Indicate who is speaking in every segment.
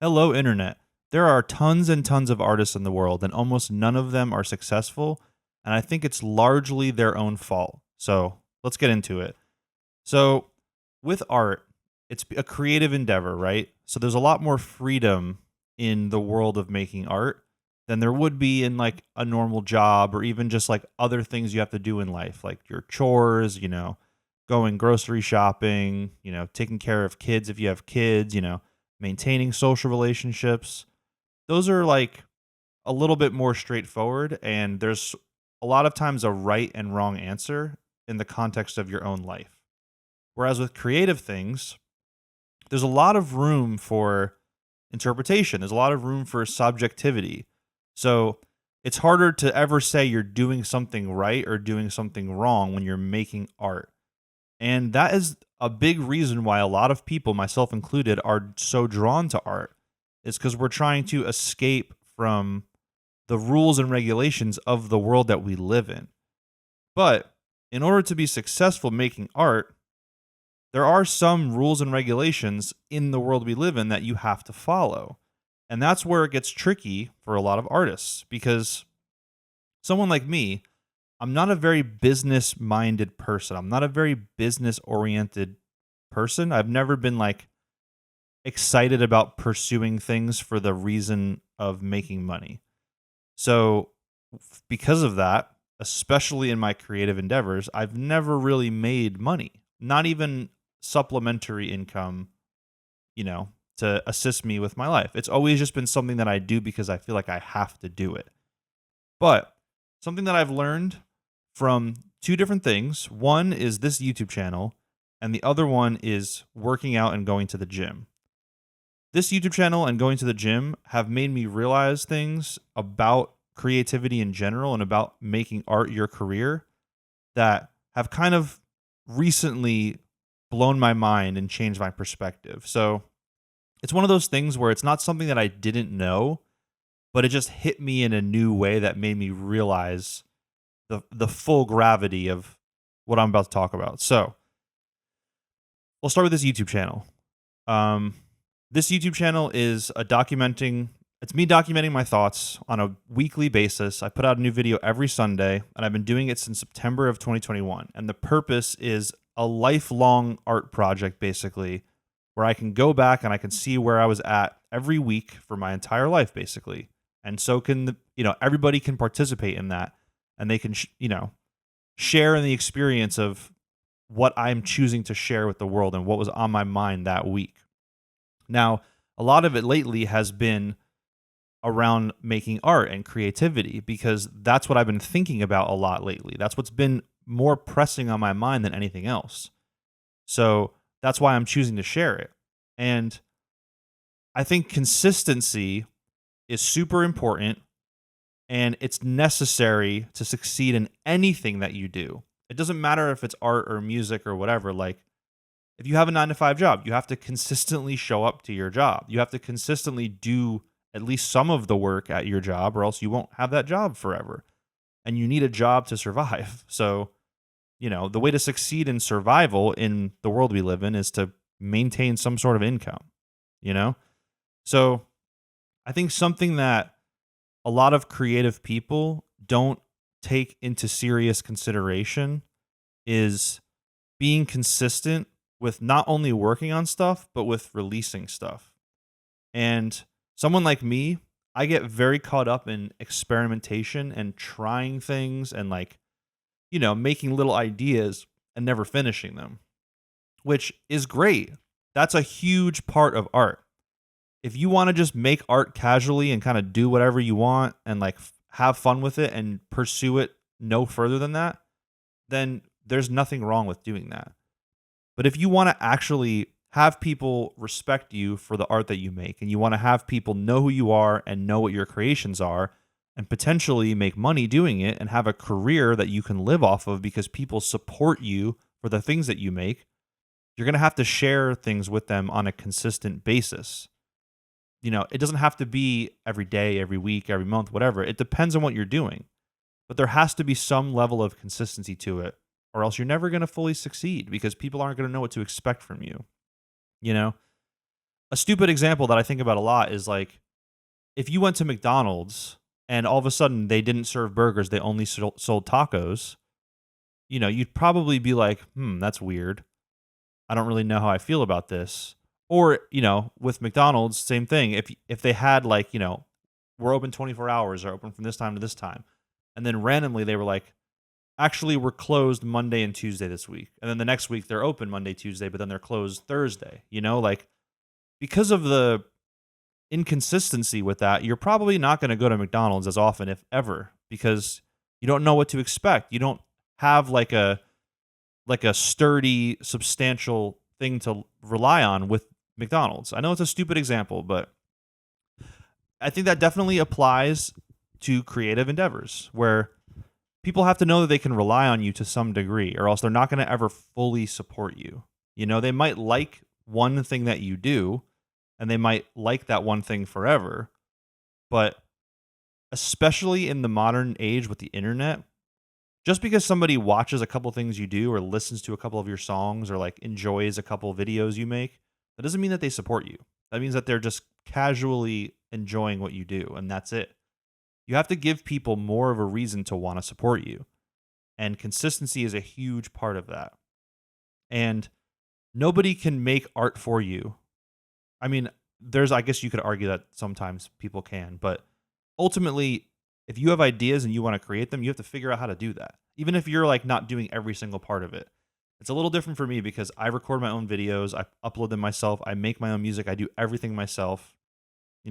Speaker 1: Hello, Internet. There are tons and tons of artists in the world, and almost none of them are successful. And I think it's largely their own fault. So let's get into it. So, with art, it's a creative endeavor, right? So there's a lot more freedom in the world of making art than there would be in like a normal job or even just like other things you have to do in life, like your chores, going grocery shopping, taking care of kids if you have kids, maintaining social relationships. Those are like a little bit more straightforward, and there's a lot of times a right and wrong answer in the context of your own life. Whereas with creative things, there's a lot of room for interpretation. There's a lot of room for subjectivity. So it's harder to ever say you're doing something right or doing something wrong when you're making art. And that is a big reason why a lot of people, myself included, are so drawn to art. Is because we're trying to escape from the rules and regulations of the world that we live in. But in order to be successful making art, there are some rules and regulations in the world we live in that you have to follow. And that's where it gets tricky for a lot of artists because someone like me, I'm not a very business minded person. I'm not a very business oriented person. I've never been like excited about pursuing things for the reason of making money. So, because of that, especially in my creative endeavors, I've never really made money, not even supplementary income, to assist me with my life. It's always just been something that I do because I feel like I have to do it. But something that I've learned from two different things, one is this YouTube channel, and the other one is working out and going to the gym. This YouTube channel and going to the gym have made me realize things about creativity in general and about making art your career that have kind of recently blown my mind and changed my perspective. So it's one of those things where it's not something that I didn't know, but it just hit me in a new way that made me realize the full gravity of what I'm about to talk about. So we'll start with this YouTube channel. This YouTube channel is it's me documenting my thoughts on a weekly basis. I put out a new video every Sunday, and I've been doing it since September of 2021. And the purpose is a lifelong art project, basically, where I can go back and I can see where I was at every week for my entire life, basically. And so everybody can participate in that, and they can, share in the experience of what I'm choosing to share with the world and what was on my mind that week. Now, a lot of it lately has been around making art and creativity because that's what I've been thinking about a lot lately. That's what's been more pressing on my mind than anything else. So that's why I'm choosing to share it. And I think consistency is super important and it's necessary to succeed in anything that you do. It doesn't matter if it's art or music or whatever. Like, if you have a 9 to 5 job, you have to consistently show up to your job. You have to consistently do at least some of the work at your job, or else you won't have that job forever. And you need a job to survive. So, the way to succeed in survival in the world we live in is to maintain some sort of income, you know? So, I think something that a lot of creative people don't take into serious consideration is being consistent with not only working on stuff, but with releasing stuff. And someone like me, I get very caught up in experimentation and trying things and making little ideas and never finishing them, which is great. That's a huge part of art. If you want to just make art casually and kind of do whatever you want and have fun with it and pursue it no further than that, then there's nothing wrong with doing that. But if you want to actually have people respect you for the art that you make, and you want to have people know who you are and know what your creations are, and potentially make money doing it and have a career that you can live off of because people support you for the things that you make, you're going to have to share things with them on a consistent basis. It doesn't have to be every day, every week, every month, whatever. It depends on what you're doing. But there has to be some level of consistency to it, or else you're never going to fully succeed because people aren't going to know what to expect from you. a stupid example that I think about a lot is like if you went to McDonald's and all of a sudden they didn't serve burgers, they only sold tacos, you'd probably be like, that's weird. I don't really know how I feel about this. Or, with McDonald's, same thing. If they had like, we're open 24 hours or open from this time to this time. And then randomly they were like, actually we're closed Monday and Tuesday this week. And then the next week they're open Monday, Tuesday, but then they're closed Thursday. Like because of the inconsistency with that, you're probably not going to go to McDonald's as often, if ever, because you don't know what to expect. You don't have like a sturdy, substantial thing to rely on with McDonald's. I know it's a stupid example, but I think that definitely applies to creative endeavors where people have to know that they can rely on you to some degree, or else they're not going to ever fully support you. They might like one thing that you do, and they might like that one thing forever, but especially in the modern age with the internet, just because somebody watches a couple things you do or listens to a couple of your songs or like enjoys a couple videos you make, that doesn't mean that they support you. That means that they're just casually enjoying what you do, and that's it. You have to give people more of a reason to want to support you. And consistency is a huge part of that. And nobody can make art for you. I mean, I guess you could argue that sometimes people can, but ultimately, if you have ideas and you want to create them, you have to figure out how to do that. Even if you're like not doing every single part of it. It's a little different for me because I record my own videos, I upload them myself, I make my own music, I do everything myself.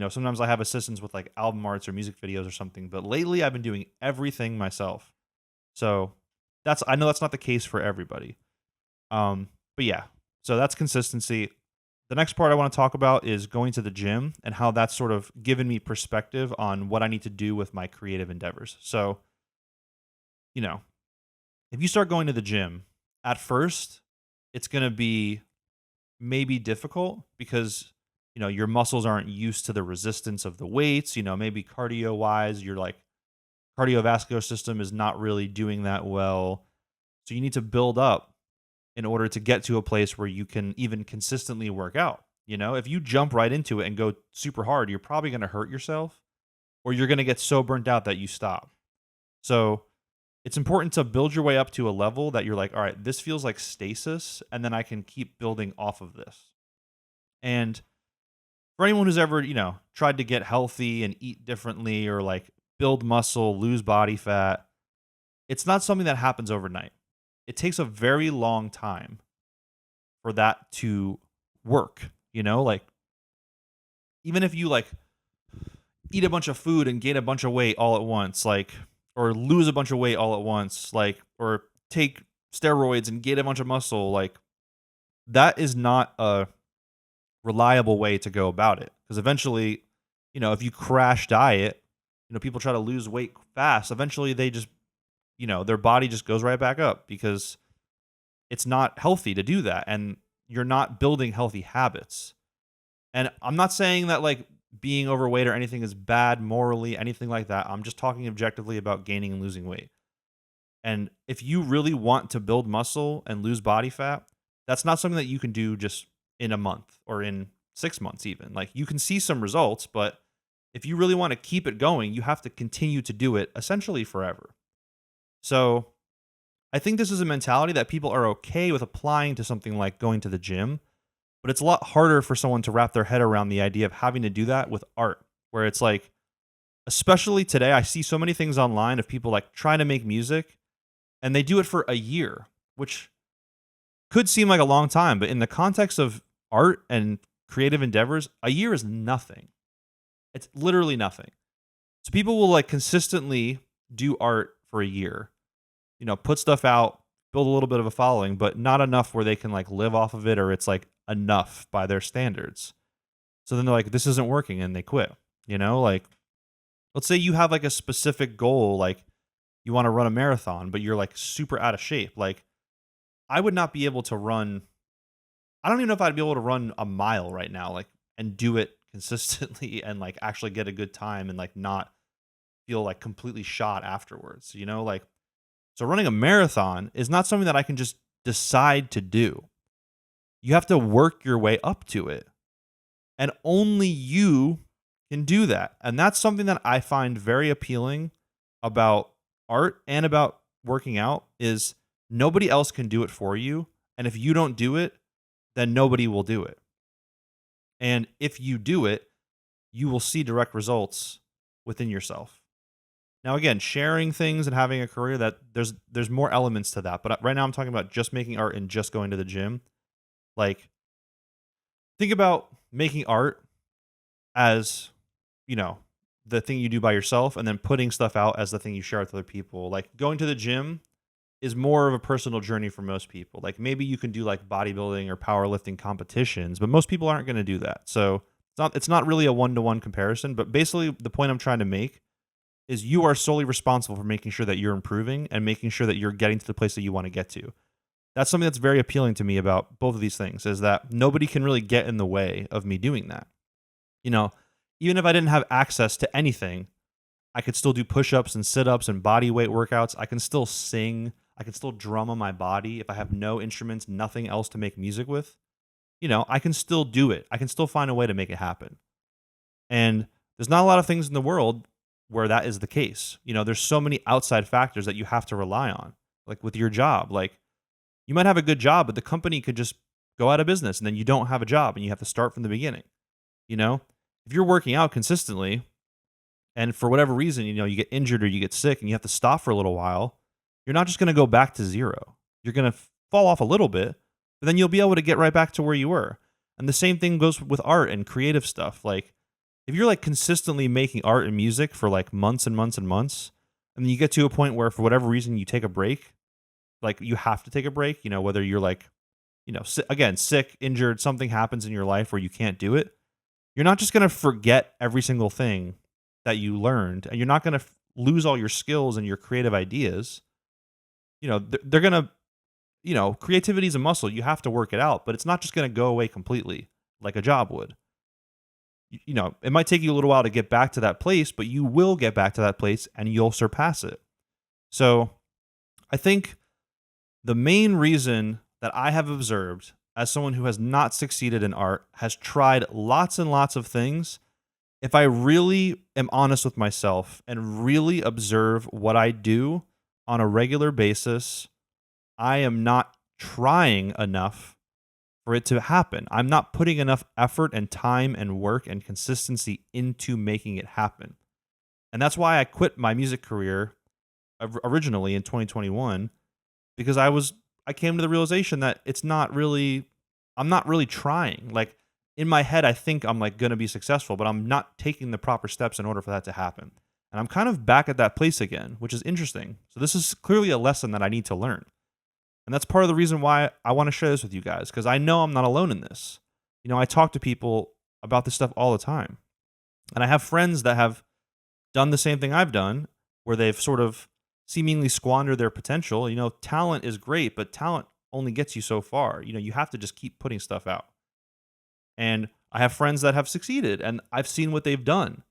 Speaker 1: Sometimes I have assistants with like album arts or music videos or something, but lately I've been doing everything myself. So I know that's not the case for everybody. But yeah, so that's consistency. The next part I want to talk about is going to the gym and how that's sort of given me perspective on what I need to do with my creative endeavors. So, if you start going to the gym, at first, it's going to be maybe difficult because, your muscles aren't used to the resistance of the weights. Maybe cardio wise, your like cardiovascular system is not really doing that well. So you need to build up in order to get to a place where you can even consistently work out. If you jump right into it and go super hard, you're probably going to hurt yourself or you're going to get so burnt out that you stop. So it's important to build your way up to a level that you're like, all right, this feels like stasis, and then I can keep building off of this. And for anyone who's ever, tried to get healthy and eat differently or like build muscle, lose body fat, it's not something that happens overnight. It takes a very long time for that to work, like even if you like eat a bunch of food and gain a bunch of weight all at once, like, or lose a bunch of weight all at once, like, or take steroids and gain a bunch of muscle, like, that is not a reliable way to go about it. Because eventually, if you crash diet, people try to lose weight fast. Eventually, they just, their body just goes right back up because it's not healthy to do that. And you're not building healthy habits. And I'm not saying that like being overweight or anything is bad morally, anything like that. I'm just talking objectively about gaining and losing weight. And if you really want to build muscle and lose body fat, that's not something that you can do just in a month or in 6 months even. Like you can see some results, but if you really want to keep it going, you have to continue to do it essentially forever. So I think this is a mentality that people are okay with applying to something like going to the gym, but it's a lot harder for someone to wrap their head around the idea of having to do that with art, where it's like, especially today, I see so many things online of people like trying to make music and they do it for a year, which could seem like a long time, but in the context of art and creative endeavors, a year is nothing. It's literally nothing. So people will like consistently do art for a year, put stuff out, build a little bit of a following, but not enough where they can like live off of it or it's like enough by their standards. So then they're like, this isn't working and they quit, like let's say you have like a specific goal, like you want to run a marathon, but you're like super out of shape. Like I would not be able to run. I don't even know if I'd be able to run a mile right now, like, and do it consistently and like actually get a good time and like not feel like completely shot afterwards, like, so running a marathon is not something that I can just decide to do. You have to work your way up to it. And only you can do that. And that's something that I find very appealing about art and about working out is nobody else can do it for you. And if you don't do it, then nobody will do it. And if you do it, you will see direct results within yourself. Now, again, sharing things and having a career, that there's more elements to that. But right now I'm talking about just making art and just going to the gym. Like, think about making art as, you know, the thing you do by yourself, and then putting stuff out as the thing you share with other people. Like, going to the gym is more of a personal journey for most people. Like, maybe you can do like bodybuilding or powerlifting competitions, but most people aren't going to do that. So it's not really a one-to-one comparison, but basically the point I'm trying to make is you are solely responsible for making sure that you're improving and making sure that you're getting to the place that you want to get to. That's something that's very appealing to me about both of these things, is that nobody can really get in the way of me doing that. You know, even if I didn't have access to anything, I could still do push-ups and sit-ups and body weight workouts. I can still sing. I can still drum on my body if I have no instruments, nothing else to make music with. You know, I can still do it. I can still find a way to make it happen. And there's not a lot of things in the world where that is the case. You know, there's so many outside factors that you have to rely on. Like with your job, like you might have a good job, but the company could just go out of business and then you don't have a job and you have to start from the beginning. You know, if you're working out consistently and for whatever reason, you know, you get injured or you get sick and you have to stop for a little while, you're not just going to go back to zero. You're going to fall off a little bit, but then you'll be able to get right back to where you were. And the same thing goes with art and creative stuff. Like, if you're like consistently making art and music for like months and months and months, and then you get to a point where for whatever reason you take a break, like you have to take a break, you know, whether you're like, you know, again, sick, injured, something happens in your life where you can't do it, you're not just going to forget every single thing that you learned, and you're not going to lose all your skills and your creative ideas. You know, they're going to, you know, creativity is a muscle. You have to work it out, but it's not just going to go away completely like a job would. You know, it might take you a little while to get back to that place, but you will get back to that place and you'll surpass it. So I think the main reason that I have observed as someone who has not succeeded in art, has tried lots and lots of things, if I really am honest with myself and really observe what I do on a regular basis, I am not trying enough for it to happen. I'm not putting enough effort and time and work and consistency into making it happen. And that's why I quit my music career originally in 2021, because I came to the realization that I'm not really trying. Like, in my head, I think I'm like going to be successful, but I'm not taking the proper steps in order for that to happen. And I'm kind of back at that place again, which is interesting. So this is clearly a lesson that I need to learn. And that's part of the reason why I want to share this with you guys, because I know I'm not alone in this. You know, I talk to people about this stuff all the time. And I have friends that have done the same thing I've done, where they've sort of seemingly squandered their potential. You know, talent is great, but talent only gets you so far. You know, you have to just keep putting stuff out. And I have friends that have succeeded, and I've seen what they've done.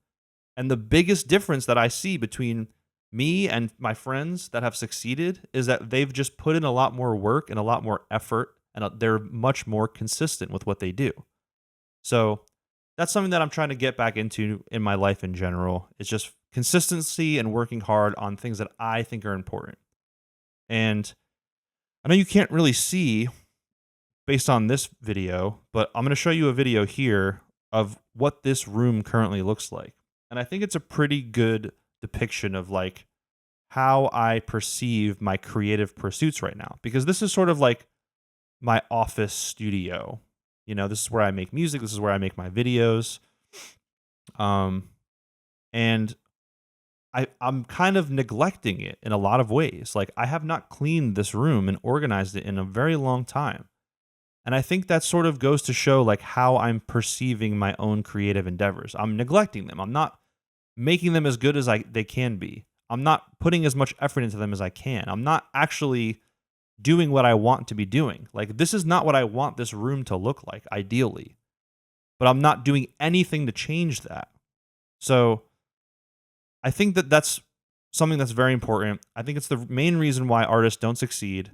Speaker 1: And the biggest difference that I see between me and my friends that have succeeded is that they've just put in a lot more work and a lot more effort, and they're much more consistent with what they do. So that's something that I'm trying to get back into in my life in general. It's just consistency and working hard on things that I think are important. And I know you can't really see based on this video, but I'm going to show you a video here of what this room currently looks like. And I think it's a pretty good depiction of like how I perceive my creative pursuits right now, because this is sort of like my office studio. You know, this is where I make music. This is where I make my videos. And I'm kind of neglecting it in a lot of ways. Like, I have not cleaned this room and organized it in a very long time. And I think that sort of goes to show like how I'm perceiving my own creative endeavors. I'm neglecting them. I'm not making them as good as they can be. I'm not putting as much effort into them as I can. I'm not actually doing what I want to be doing. Like, this is not what I want this room to look like, ideally. But I'm not doing anything to change that. So I think that that's something that's very important. I think it's the main reason why artists don't succeed.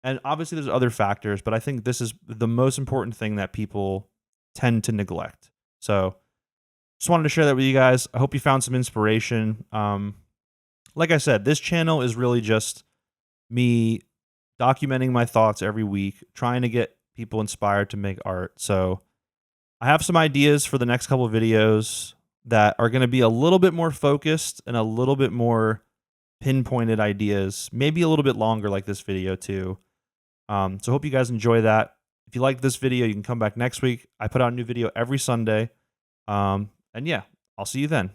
Speaker 1: And obviously there's other factors, but I think this is the most important thing that people tend to neglect. So just wanted to share that with you guys. I hope you found some inspiration. Like I said, this channel is really just me documenting my thoughts every week, trying to get people inspired to make art. So I have some ideas for the next couple of videos that are going to be a little bit more focused and a little bit more pinpointed ideas, maybe a little bit longer like this video too. So hope you guys enjoy that. If you like this video, you can come back next week. I put out a new video every Sunday. And yeah, I'll see you then.